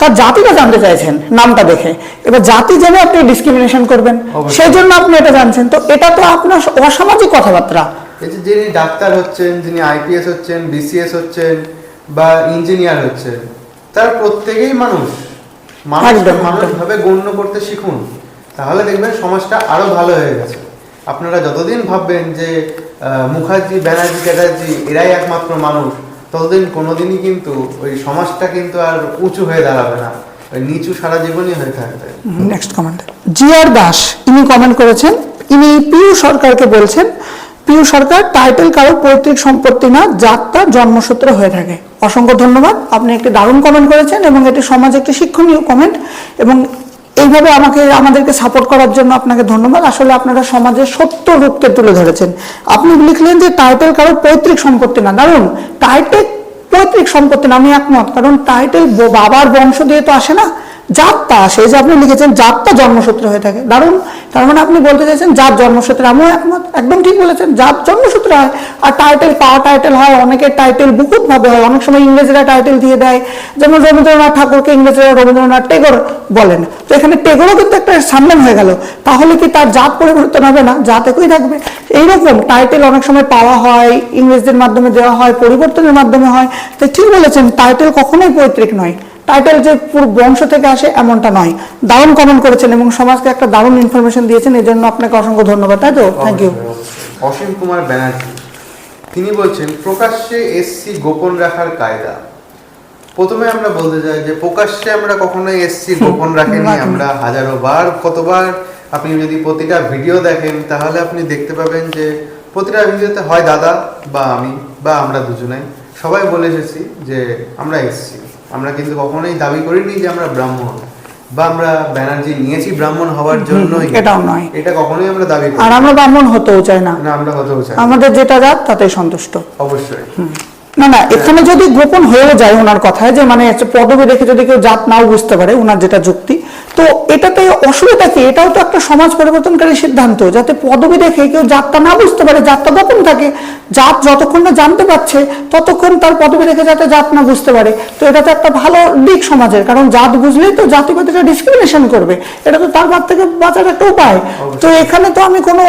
তার জাতিটা জানতে চাইছেন নামটা দেখে, এবার জাতি জেনে আপনি ডিসক্রিমিনেশন করবেন, সেই জন্য আপনি এটা জানছেন। তো এটা তো আপনার অসামাজিক কথাবার্তা। এই যে যিনি ডাক্তার হচ্ছেন, যিনি আইপিএস হচ্ছেন, বিসিএস হচ্ছেন বা ইঞ্জিনিয়ার হচ্ছেন, তারা প্রত্যেকেই মানুষ। মানুষভাবে গণ্য করতে শিখুন, তাহলে দেখবেন সমাজটা আরো ভালো হয়ে গেছে। আপনারা যতদিন ভাববেন যে মুখার্জি, ব্যানার্জি, চ্যাটার্জি এরাই একমাত্র মানুষ, ততদিন কোনোদিনই কিন্তু ওই সমাজটা কিন্তু আর উঁচু হয়ে দাঁড়াবে না, ওই নিচু সারা জীবনই হয়ে থাকবে। নেক্সট কমেন্ট, জিআর দাস ইনি কমেন্ট করেছেন। ইনি পিউ সরকারকে বলছেন, পিউ সরকার টাইটেল কারো পৈতৃক সম্পত্তি না, জাত তার জন্মসূত্রে হয়ে থাকে। অসংখ্য ধন্যবাদ, আপনি একটি দারুণ কমেন্ট করেছেন এবং এটি সমাজে একটি শিক্ষণীয় কমেন্ট, এবং এইভাবে আমাদেরকে সাপোর্ট করার জন্য আপনাকে ধন্যবাদ। আসলে আপনারা সমাজের সত্য রূপকে তুলে ধরেছেন। আপনি লিখলেন যে টাইটেল কারো পৈতৃক সম্পত্তি না, দারুণ। টাইটেল পৈতৃক সম্পত্তি না, আমি একমত, কারণ টাইটেল বাবার বংশ দিয়ে তো আসে না, জাতটা আসে। যে আপনি লিখেছেন জাতটা জন্মসূত্রে হয়ে থাকে, দারুণ। তার মানে আপনি বলতে চাইছেন জাত জন্মসূত্রে, আমিও একমত, একদম ঠিক বলেছেন, জাত জন্মসূত্রে হয়। আর টাইটেল পাওয়া টাইটেল হয়, অনেকের টাইটেল বহুত ভাবে হয়। অনেক সময় ইংরেজরা টাইটেল দিয়ে দেয়, যেমন রবীন্দ্রনাথ ঠাকুরকে ইংরেজরা রবীন্দ্রনাথ টেগর বলেন, তো এখানে টেগরও কিন্তু একটা সামনে হয়ে গেল, তাহলে কি তার জাত পরিবর্তন হবে না? জাত একই থাকবে। এইরকম টাইটেল অনেক সময় পাওয়া হয়, ইংরেজদের মাধ্যমে দেওয়া হয়, পরিবর্তনের মাধ্যমে হয়। তো ঠিক বলেছেন, টাইটেল কখনোই পৈতৃক নয়, টাইটেল যে পুরো বংশ থেকে আসে এমনটা নয়। দারুণ কমেন্ট করেছেন এবং সমাজকে একটা দারুণ ইনফরমেশন দিয়েছেন, এই জন্য আপনাকে অসংখ্য ধন্যবাদ। তাই তো, থ্যাংক ইউ। অসীম কুমার ব্যানার্জি তিনি বলছেন, প্রকাশ্যে এসসি গোপন রাখার কায়দা। প্রথমে আমরা বলতে চাই যে প্রকাশ্যে আমরা কখনোই এসসি গোপন রাখিনি। আমরা হাজারো বার, কতবার, আপনি যদি প্রতিটা ভিডিও দেখেন তাহলে আপনি দেখতে পাবেন যে প্রতিটা ভিডিওতে হয় দাদা বা আমি বা আমরা দুজনেই সবাই বলে এসেছি যে আমরা এসসি। আমরা কিন্তু কখনোই দাবি করিনি যে আমরা ব্রাহ্মণ বা আমরা ব্যানার্জি নিয়েছি ব্রাহ্মণ হওয়ার জন্যই, এটাও নয়, এটা কখনোই আমরা দাবি করি। আর আমরা ব্রাহ্মণ হতেও চাই না, আমরা হতেও চাই, আমাদের যেটা জাত তাতেই সন্তুষ্ট। অবশ্যই। না না, এখানে যদি গোপন হয়েও যায় ওনার কথায়, যে মানে পদবি দেখে যদি কেউ জাত নাও বুঝতে পারে, ওনার যেটা যুক্তি, তো এটাতে অসুবিধা কি? এটাও তো একটা সমাজ পরিবর্তনকারী সিদ্ধান্ত, যাতে পদবি দেখে কেউ জাতটা না বুঝতে পারে, জাতটা গোপন থাকে। জাত যতক্ষণ না জানতে পারছে ততক্ষণ তার পদবি দেখে যাতে জাত না বুঝতে পারে। তো এটা তো একটা ভালো দিক সমাজের, কারণ জাত বুঝলেই তো জাতিবাদীরা ডিসক্রিমিনেশন করবে, এটা তো তার হাত থেকে বাঁচার একটা উপায়। তো এখানে তো আমি কোনো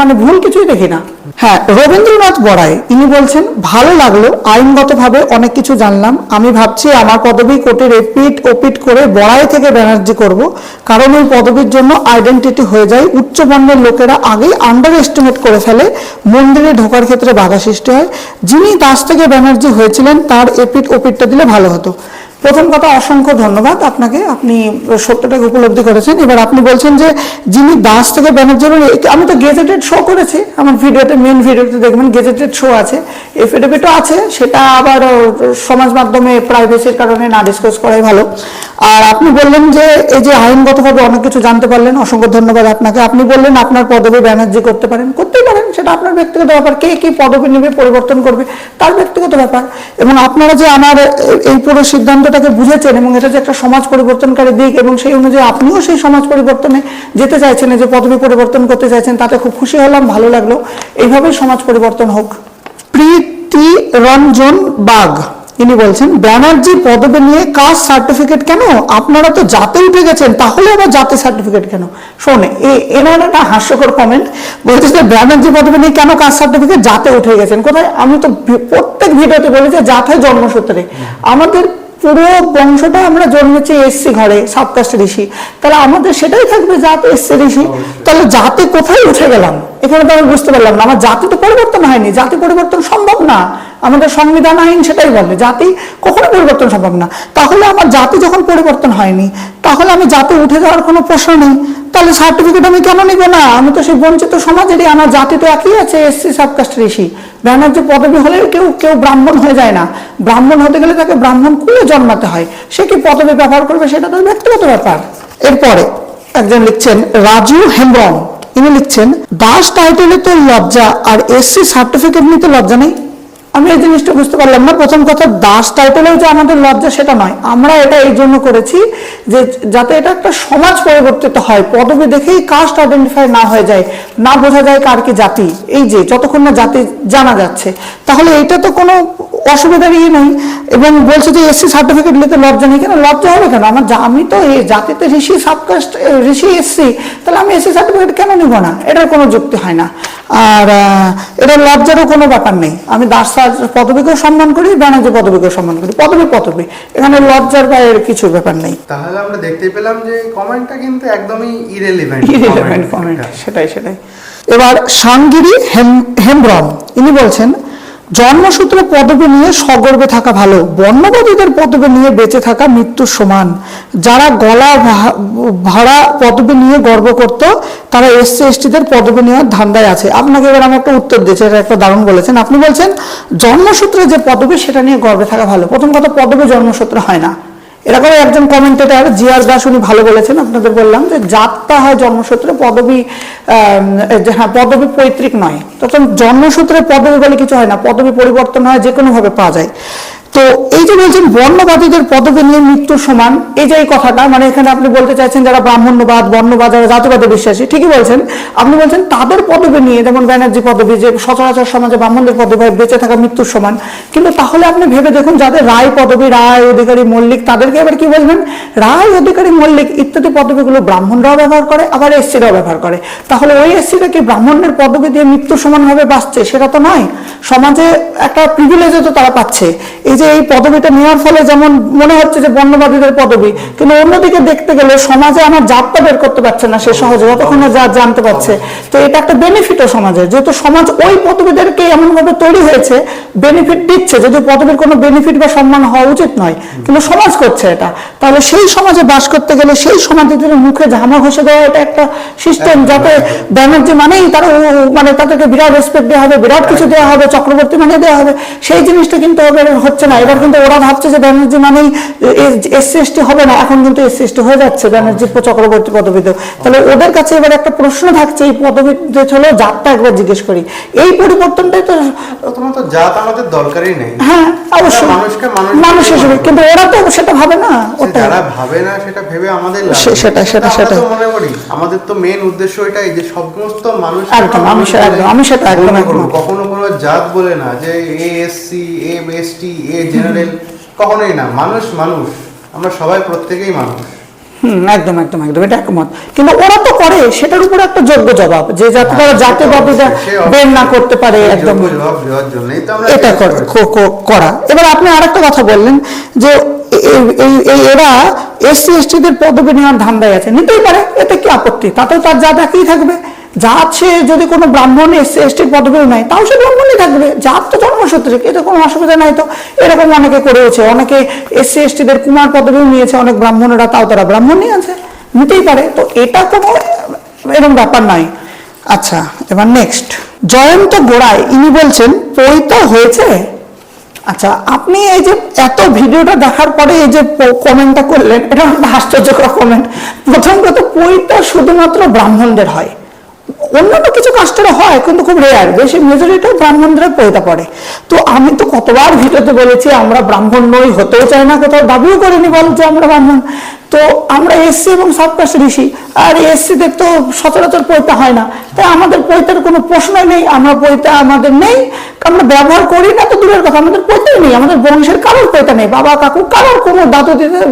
মানে ভুল কিছুই দেখি না। হ্যাঁ, রবীন্দ্রনাথ বড়াই ইনি বলছেন, ভালো লাগলো, আইনগতভাবে অনেক কিছু জানলাম। আমি ভাবছি আমার পদবি কোর্টের এপিট ওপিট করে বড়াই থেকে ব্যানার্জি করব, কারণ ওই পদবির জন্য আইডেন্টিটি হয়ে যায়। উচ্চ বর্ণের লোকেরা আগেই আন্ডার এস্টিমেট করে ফেলে, মন্দিরে ঢোকার ক্ষেত্রে বাধা সৃষ্টি হয়। যিনি দাস থেকে ব্যানার্জি হয়েছিলেন তার এপিট ওপিটটা দিলে ভালো হতো। প্রথম কথা, অসংখ্য ধন্যবাদ আপনাকে, আপনি সত্যটাকে উপলব্ধি করেছেন। এবার আপনি বলছেন যে যিনি দাস থেকে ব্যানার্জি, আমি তো গেজেটেড শো করেছি আমার ভিডিওতে, মেন ভিডিওতে দেখবেন গেজেটেড শো আছে, এফিডেভিটও আছে, সেটা আবার সমাজ মাধ্যমে প্রাইভেসির কারণে না ডিসকাস করাই ভালো। আর আপনি বললেন যে এই যে আইনগতভাবে অনেক কিছু জানতে পারলেন, অসংখ্য ধন্যবাদ আপনাকে। আপনি বললেন আপনার পদবি ব্যানার্জি করতে পারেন, করতেই পারেন, সেটা আপনার ব্যক্তিগত ব্যাপার, কে কি পদবি নেবে পরিবর্তন করবে তার ব্যক্তিগত ব্যাপার। এবং আপনারা যে আমার এই পুরো সিদ্ধান্তটাকে বুঝেছেন এবং এটা যে একটা সমাজ পরিবর্তনকারী দিক, এবং সেই অনুযায়ী আপনিও সেই সমাজ পরিবর্তনে যেতে চাইছেন, যে পদবি পরিবর্তন করতে চাইছেন, তাতে খুব খুশি হলাম, ভালো লাগলো। এইভাবেই সমাজ পরিবর্তন হোক। প্রীতি রঞ্জন বাগ ইনি বলছেন, ব্যানার্জি পদবি নিয়ে কাস্ট সার্টিফিকেট কেন? আপনারা তো জাতে উঠে গেছেন, তাহলে আবার জাতে সার্টিফিকেট কেন? শোনে, এনার একটা হাস্যকর কমেন্ট, বলছে যে ব্যানার্জি পদবি নিয়ে কেন কাস্ট সার্টিফিকেট? জাতে উঠে গেছেন কোথায়? আমি তো প্রত্যেক ভিডিওতে বলেছি জাতে জন্মসূত্রে, আমাদের পুরো বংশটা আমরা জন্মেছি এসসি ঘরে, সাবকাস্ট ঋষি, তাহলে আমাদের সেটাই থাকবে জাত এসসি ঋষি। তাহলে জাতি কোথায় উঠে গেলাম? এখানে তো আমি বুঝতে পারলাম না, আমার জাতি তো পরিবর্তন হয়নি, জাতি পরিবর্তন সম্ভব না, আমাদের সংবিধান আইন সেটাই বলে জাতি কখনো পরিবর্তন সম্ভব না। তাহলে আমার জাতি যখন পরিবর্তন হয়নি, তাহলে আমি জাতি উঠে যাওয়ার কোনো প্রশ্ন নেই, তাহলে সার্টিফিকেট আমি কেন নিব না? আমি তো সেই বঞ্চিত সমাজেরই, আমার জাতি তো একই আছে, এসসি সাবকাস্ট ঋষি। ব্যানার্জি পদবি হলে কেউ ব্রাহ্মণ হয়ে যায় না, ব্রাহ্মণ হতে গেলে তাকে ব্রাহ্মণ কুলে জন্মাতে হয়, সে কি পদবি ব্যবহার করবে সেটা তার ব্যক্তিগত ব্যাপার। এরপরে একজন লিখছেন রাজু হেমব্রম, ইনি লিখছেন দাস টাইটেলে তো লজ্জা আর এসসি সার্টিফিকেট নিতে লজ্জা নেই। আমি এই জিনিসটা বুঝতে পারলাম না। প্রথম কথা, দাস টাইটেলেও যে আমাদের লজ্জা সেটা নয়, আমরা এটা এই জন্য করেছি যে যাতে এটা একটা সমাজ পরিবর্তিত হয়, পদবি দেখেই কাস্ট আইডেন্টিফাই না হয়ে যায়, না বোঝা যায় কার কি জাতি। এই যে যতক্ষণ না জাতি জানা যাচ্ছে, তাহলে এটা তো কোনো অসুবিধার ইয়ে নেই। এবং বলছে যে এসসি সার্টিফিকেট নিতে লজ্জা নেই, কেন লজ্জা হবে কেন? আমি তো এই জাতিতে ঋষি সাবকাস্ট ঋষি এসসি, তাহলে আমি এসসি সার্টিফিকেট কেন নিব না? এটার কোনো যুক্তি হয় না। আর এটা লজ্জারও কোনো ব্যাপার নেই। আমি দাস পদবীকেও সম্মান করি, ব্যানার্জি পদবীকেও সম্মান করি। পদবী এখানে লজ্জার বা এর কিছু ব্যাপার নেই। তাহলে আমরা দেখতে পেলাম যে কমেন্টটা কিন্তু একদমই ইরেলেভেন্ট কমেন্ট। সেটাই। এবার সাংগিরি হেমব্রম ইনি বলছেন জন্মসূত্রে পদবী নিয়ে সগর্বে থাকা ভালো, বর্ণবাদীদের পদবী নিয়ে বেঁচে থাকা মৃত্যুর সমান। যারা গলা ভাড়া পদবী নিয়ে গর্ব করত তারা এসসি এসটিদের পদবী নেওয়ার ধান্দায় আছে। আপনাকে এবার আমি একটা উত্তর দিয়েছি, এটা একটা দারুণ বলেছেন। আপনি বলছেন জন্মসূত্রে যে পদবী সেটা নিয়ে গর্বে থাকা ভালো। প্রথম কথা, পদবী জন্মসূত্রে হয় না। এরকম একজন কমেন্টেটর জিআর দাস উনি ভালো বলেছেন, আপনাদের বললাম যে জাতটা হয় জন্মসূত্রে, পদবী হ্যাঁ পদবী পৈতৃক নয়। তখন জন্মসূত্রে পদবী বলে কিছু হয় না, পদবী পরিবর্তন হয়, যে কোনো ভাবে পাওয়া যায়। তো এই যে বলছেন বর্ণবাদীদের পদবী নিয়ে মৃত্যুর সমান, এই যে এই কথাটা, মানে এখানে আপনি বলতে চাইছেন যারা ব্রাহ্মণ্যবাদ, বর্ণবাদ, যারা জাতিবাদে বিশ্বাসী, ঠিকই বলছেন। আপনি বলছেন তাদের পদবী নিয়ে, যেমন ব্যানার্জি পদবী, যে সচরাচর সমাজে ব্রাহ্মণদের পদবী বেঁচে থাকা মৃত্যুর সমান। কিন্তু তাহলে আপনি ভেবে দেখুন, যাদের রায় পদবী, রায়, অধিকারী, মল্লিক, তাদেরকে এবার কি বলবেন? রায়, অধিকারী, মল্লিক ইত্যাদি পদবীগুলো ব্রাহ্মণরাও ব্যবহার করে, আবার এসসিরাও ব্যবহার করে। তাহলে ওই এসসিরা কি ব্রাহ্মণের পদবী দিয়ে মৃত্যুর সমানভাবে বাঁচছে? সেটা তো নয়। সমাজে একটা প্রিভিলেজও তো তারা পাচ্ছে। এই যে এই পদবিটা নেওয়ার ফলে যেমন মনে হচ্ছে যে বর্ণবাদীদের পদবি, কিন্তু অন্যদিকে দেখতে গেলে সমাজে আমার জাতটা বের করতে পারছে না সে সহজে, যতক্ষণ না জাত জানতে পারছে। তো এটা একটা বেনিফিটও সমাজের, যেহেতু সমাজ ওই পদবীদেরকে এমন ভাবে তৈরি হয়েছে বেনিফিট দিচ্ছে, যদি পদবীর কোনো বেনিফিট বা সম্মান হওয়া উচিত নয়, কিন্তু সমাজ করছে এটা। তাহলে সেই সমাজে বাস করতে গেলে সেই সমাজের মুখে ঝামা ঘষে দেওয়া এটা একটা সিস্টেম, যাতে ব্যানার্জি মানেই তারা মানে তাদেরকে বিরাট রেসপেক্ট দেওয়া হবে, বিরাট কিছু দেওয়া হবে, চক্রবর্তী মানে দেওয়া হবে। সেই জিনিসটা কিন্তু হচ্ছে না। এবার কিন্তু ওরা ভাবছে যে ব্যানার্জি মানেই এসসি এসটি হবে না, এখন কিন্তু এসসি এসটি হয়ে যাচ্ছে ব্যানার্জি চক্রবর্তী পদবিতে। তাহলে ওদের কাছে এবার একটা প্রশ্ন থাকছে, এই পদবিতে হলো জাতটা একবার জিজ্ঞেস করি। এই পরিবর্তনটাই তো প্রথমত জাত আমাদের দরকারই নেই। হ্যাঁ অবশ্যই, মানুষ হিসেবে, কিন্তু ওরা তো সেটা ভাবে না। ওটা যারা ভাবে না সেটা ভেবে আমাদের সেটা মনে করি আমাদের তো মেন উদ্দেশ্য এটাই যে সমস্ত মানুষ একদম, আমি সেটা একদম কখনো কোনো জাত বলে না যে এ এসসি, এ এসটি, এ জেনারেল, কখনোই না। মানুষ আমরা সবাই প্রত্যেকেই মানুষ। একদম এটা একমত। কিন্তু ওরা তো করে, সেটার উপর একটা যোগ্য জবাব, যে যাতে তারা জাতীয়বাদীরা বের না করতে পারে, একদম এটা করা। এবার আপনি আরেকটা কথা বললেন যে এরা এসসি এসটিদের পদবি নেওয়ার ধান্দায় আছে। নিতেই পারে, এতে কি আপত্তি? তাতেও তার জাত একই থাকবে। জাত সে যদি কোনো ব্রাহ্মণ এসসি এসটির পদবিও নেয়, তাও সে ব্রাহ্মণই থাকবে। জাত তো জন্মসূত্রে, এতে কোনো অসুবিধা নাই তো। এরকম অনেকে করেছে, অনেকে এসসি এসটিদের কুমার পদবিও নিয়েছে, অনেক ব্রাহ্মণেরা, তাও তারা ব্রাহ্মণই আছে, নিতেই পারে। তো এটা কোনো এরকম ব্যাপার নাই। আচ্ছা, এবার নেক্সট জয়ন্ত গোড়াই ইনি বলছেন পৈতা হয়েছে। আচ্ছা, আপনি এই যে এত ভিডিওটা দেখার পরে এই যে কমেন্টটা করলেন, এটা একটা আশ্চর্যকর কমেন্ট। প্রথম কথা, পৈতা শুধুমাত্র ব্রাহ্মণদের হয়, অন্যান্য কিছু কাস্টেরও হয়, কিন্তু খুব রেয়ার। বেশি মেজরিটি ব্রাহ্মণদের পৈতা পড়ে। তো আমি তো কতবার ভিডিওতে বলেছি আমরা ব্রাহ্মণ নই, হতেও চাই না, কোথাও দাবিও করিনি বল যে আমরা ব্রাহ্মণ। তো আমরা এসসি এবং সাবকাস্ট ঋষি, আর এসসিদের তো সচরাচর পৈতা হয় না, তাই আমাদের পৈতার কোনো প্রশ্নই নেই। আমরা পৈতা আমাদের নেই, আমরা ব্যবহার করি না তো দূরের কথা, আমাদের পৈতাই নেই। আমাদের বংশের কারোর পৈতা নেই, বাবা কাকু কারোর, কোনো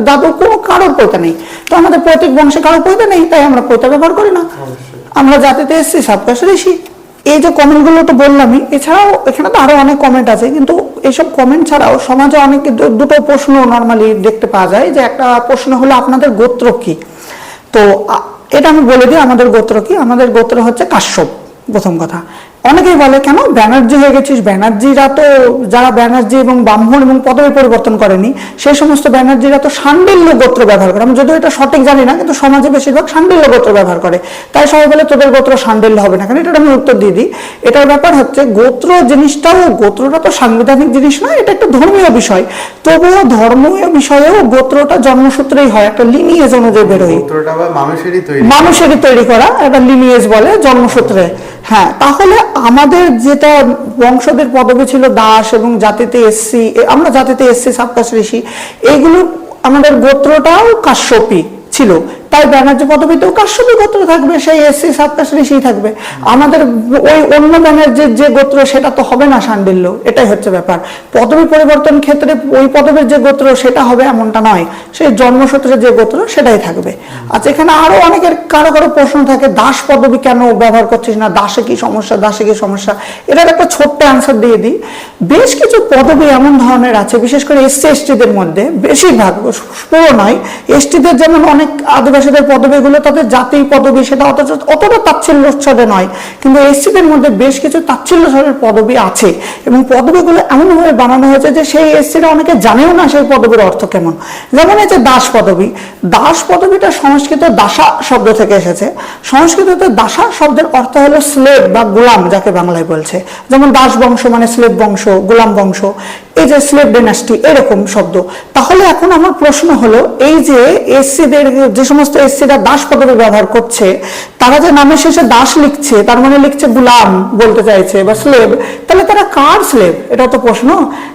দাদু কোনো কারোর পৈতা নেই। তো আমাদের পৈতৃক বংশে কারোর পৈতা নেই, তাই আমরা পৈতা ব্যবহার করি না। আমরা জাতিতে এসছি সাবকাস্ট ঋষি। এই যে কমেন্টগুলো তো বললামই, এছাড়াও এখানে তো আরো অনেক কমেন্ট আছে, কিন্তু এইসব কমেন্ট ছাড়াও সমাজে অনেক দুটো প্রশ্ন নর্মালি দেখতে পাওয়া যায়। যে একটা প্রশ্ন হলো আপনাদের গোত্র কি? তো এটা আমি বলে দিই, আমাদের গোত্র কি? আমাদের গোত্র হচ্ছে কাশ্যপ, প্রথম কথা। অনেকেই বলে কেন ব্যানার্জি হয়ে গেছিস, ব্যানার্জিরা তো যারা ব্যানার্জি এবং ব্রাহ্মণ এবং পদবী পরিবর্তন করেনি সেই সমস্ত ব্যানার্জিরা তো শাণ্ডিল্য গোত্র ব্যবহার করে। আমি যদিও এটা সঠিক জানি না, কিন্তু সমাজে বেশিরভাগ শাণ্ডিল্য গোত্র ব্যবহার করে, তাই সবাই বলে তোদের গোত্র শাণ্ডিল্য হবে না কেন। এটা আমি উত্তর দিয়ে দিই, এটার ব্যাপার হচ্ছে গোত্র জিনিসটাও, গোত্রটা তো সাংবিধানিক জিনিস না, এটা একটা ধর্মীয় বিষয়। তবুও ধর্মীয় বিষয়েও গোত্রটা জন্মসূত্রেই হয়, একটা লিনিয়েজ অনুযায়ী বেরোয়, মানুষেরই তৈরি করা একটা লিনিয়েজ বলে জন্মসূত্রে। হ্যাঁ, তাহলে আমাদের যেটা বংশদের পদবী ছিল দাস এবং জাতিতে এসসি, আমরা জাতিতে এসসি সাবকাস্ট ঋষি, এইগুলো আমাদের গোত্রটাও কাশ্যপী ছিল, তাই ব্যানার্জি পদবীতেও কাশ্যপী গোত্র থাকবে, সেই এসসি সাবকাস্ট ঋষি থাকবে। আমাদের ওই অন্য ব্যানার্জির যে গোত্র সেটা তো হবে না শাণ্ডিল্য, এটাই হচ্ছে ব্যাপার। পদবী পরিবর্তন ক্ষেত্রে ওই পদবীর যে গোত্র সেটা হবে এমনটা নয়, সেই জন্মসূত্রে যে গোত্র সেটাই থাকবে। আচ্ছা, এখানে আরো অনেকের কারো কারো প্রশ্ন থাকে, দাস পদবী কেন ব্যবহার করছিস না, দাসে কি সমস্যা, দাসে কি সমস্যা। এটার একটা ছোট্ট অ্যান্সার দিয়ে দিই। বেশ কিছু পদবী এমন ধরনের আছে, বিশেষ করে এসসি এসটিদের মধ্যে, বেশিরভাগ, পুরো নয়, এসটিদের যেমন অনেক আদিবাসীদের পদবীগুলো তাদের জাতি পদবী, সেটা অতটা তাচ্ছিল্য ছড়ে নয়, কিন্তু এসসিদের মধ্যে বেশ কিছু তাচ্ছিল্য ছড়ের পদবী আছে, এবং পদবীগুলো এমনভাবে বানানো হয়েছে যে সেই এসসিরা অনেকে জানেও না সেই পদবীর অর্থ কেমন। যেমন এই যে দাস পদবী, দাস পদবীটা সংস্কৃত দাসা শব্দ থেকে এসেছে। সংস্কৃততে দাসা শব্দের অর্থ হলো স্লেভ বা গোলাম, যাকে বাংলায় বলছে। যেমন দাস বংশ মানে স্লেভ বংশ, গোলাম বংশ, এই যে স্লেভ ডাইনাস্টি, এরকম শব্দ। তাহলে এখন আমার প্রশ্ন হলো, এই যে এসসিদের, যে সমস্ত এসসিরা দাস পদবী ব্যবহার করছে, তারা যে নামের শেষে দাস লিখছে, তার মানে লিখছে গোলাম বলতে চাইছে বা স্লেভ, তাহলে তারা কার স্লেভ? এটা তো প্রশ্ন।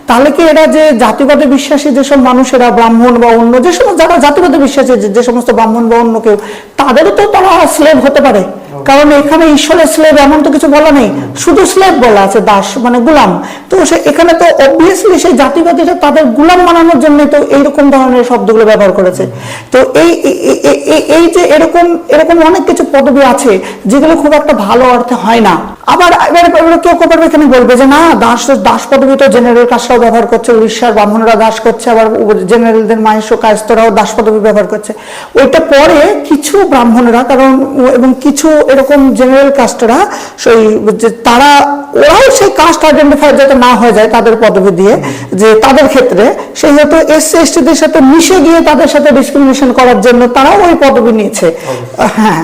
তাহলে কি এরা যে জাতিবাদে বিশ্বাসী যেসব মানুষেরা, ব্রাহ্মণ বা অন্য যে সমস্ত যারা জাতিবাদে বিশ্বাসী, যে সমস্ত ব্রাহ্মণ বা অন্য কেউ, তাদেরও তো তারা স্লেভ হতে পারে, কারণ এখানে ঈশ্বরের স্লেভ এমন তো কিছু বলা নেই, শুধু স্লেভ বলা আছে, দাস মানে গোলাম। তো সে এখানে তো অবভিয়াসলি সেই জাতিবাদীরা তাদের গোলাম বানানোর জন্য তো এইরকম ধরনের শব্দগুলো ব্যবহার করেছে। তো এই যে এরকম এরকম অনেক কিছু পদবী আছে যেগুলো খুব একটা ভালো অর্থে হয় না। আবার কেউ কেউ এখানে বলবে যে না, দাস পদবী তো জেনারেল কাস্টরাও ব্যবহার করছে, উড়িষ্যার ব্রাহ্মণরা দাস করছে, আবার জেনারেলদের মাহেশ কায়স্থরাও দাস পদবী ব্যবহার করছে। ওইটা পরে কিছু ব্রাহ্মণরা, কারণ এবং কিছু এরকম জেনারেল কাস্টরা, সেই তারা ওরাও সেই কাস্ট আইডেন্টিফাই যাতে না হয়ে যায় তাদের পদবী দিয়ে, যে তাদের ক্ষেত্রে সেই হয়তো এসসি এসটিদের সাথে মিশে গিয়ে তাদের সাথে ডিসক্রিমিনেশন করার জন্য তারাও ওই পদবী নিয়েছে। হ্যাঁ,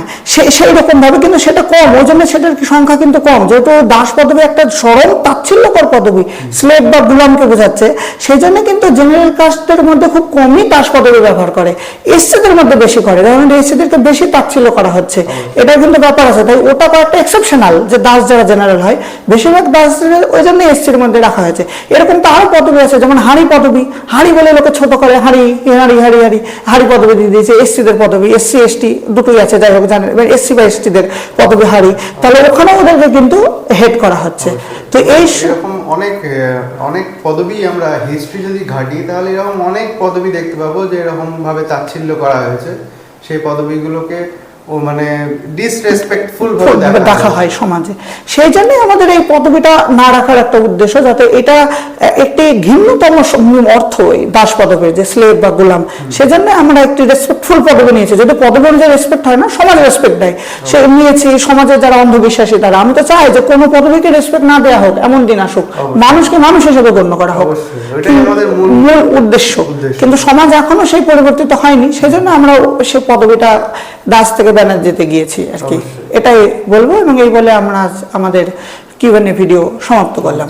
সেই রকম ভাবে, কিন্তু সেটা কম, ওই জন্য সেটার সংখ্যা কিন্তু কম। যেহেতু দাস পদবী একটা সরল তাচ্ছিল্যকর পদবী, স্লেভ বা গোলামকে বোঝাচ্ছে, সেই জন্য কিন্তু জেনারেল কাস্টের মধ্যে খুব কমই দাস পদবী ব্যবহার করে, এসসিদের মধ্যে বেশি করে, কারণ এসসিদেরকে বেশি তাচ্ছিল্য করা হচ্ছে, এটা কিন্তু ব্যাপার আছে। তাই ওটা কয়েকটা এক্সেপশনাল, যে দাস যারা জেনারেল হয়, বেশিরভাগ দাস ওই জন্য এসসির মধ্যে রাখা হয়েছে। এরকম তো আরো পদবী আছে, যেমন হাড়ি পদবী, হাড়ি বলে লোকে ছোট করে, হাড়ি হাড়ি হাড়ি হাড়ি হাড়ি পদবী দিয়ে দিয়েছে এসসিদের পদবী, এসসি এসটি দুটোই আছে, যাই হোক জানেন, এসসি বা এসটিদের পদবী হাড়ি, তাহলে ওখানে ওদেরকে কিন্তু হেড করা হচ্ছে। তো এই এরকম অনেক পদবী আমরা হিস্ট্রি যদি ঘাঁটি, তাহলে এরকম অনেক পদবী দেখতে পাবো যে এরকম ভাবে তাচ্ছিল্য করা হয়েছে, সেই পদবীগুলোকে ও মানে ডিসরেসপেক্টফুল ভাবে দেখা হয় সমাজে। সেই জন্য আমাদের এই পদবীটা না রাখার একটা উদ্দেশ্য, যাতে এটা একটি ঘৃণ্যতম অর্থ এই দাস পদবীর, যে স্লেভ বা গোলাম, সেজন্য আমরা একটি রেসপেক্টফুল পদবী নিয়েছি। যদি পদবী অনুযায়ী রেসপেক্ট হয় না, সমাজ রেসপেক্ট দেয়, সে নিয়েছি। সমাজের যারা অন্ধবিশ্বাসী তারা, আমি তো চাই যে কোনো পদবীকে রেসপেক্ট না দেওয়া হোক, এমন দিন আসুক, মানুষকে মানুষ হিসেবে গণ্য করা হোক, মূল উদ্দেশ্য। কিন্তু সমাজ এখনো সেই পরিবর্তিত হয়নি, সেজন্য আমরা সেই পদবীটা দাস থেকে ব্যানার্জিতে গিয়েছি আর কি, এটাই বলবো। এবং এই বলে আমরা আমাদের কিউএনএ ভিডিও সমাপ্ত করলাম।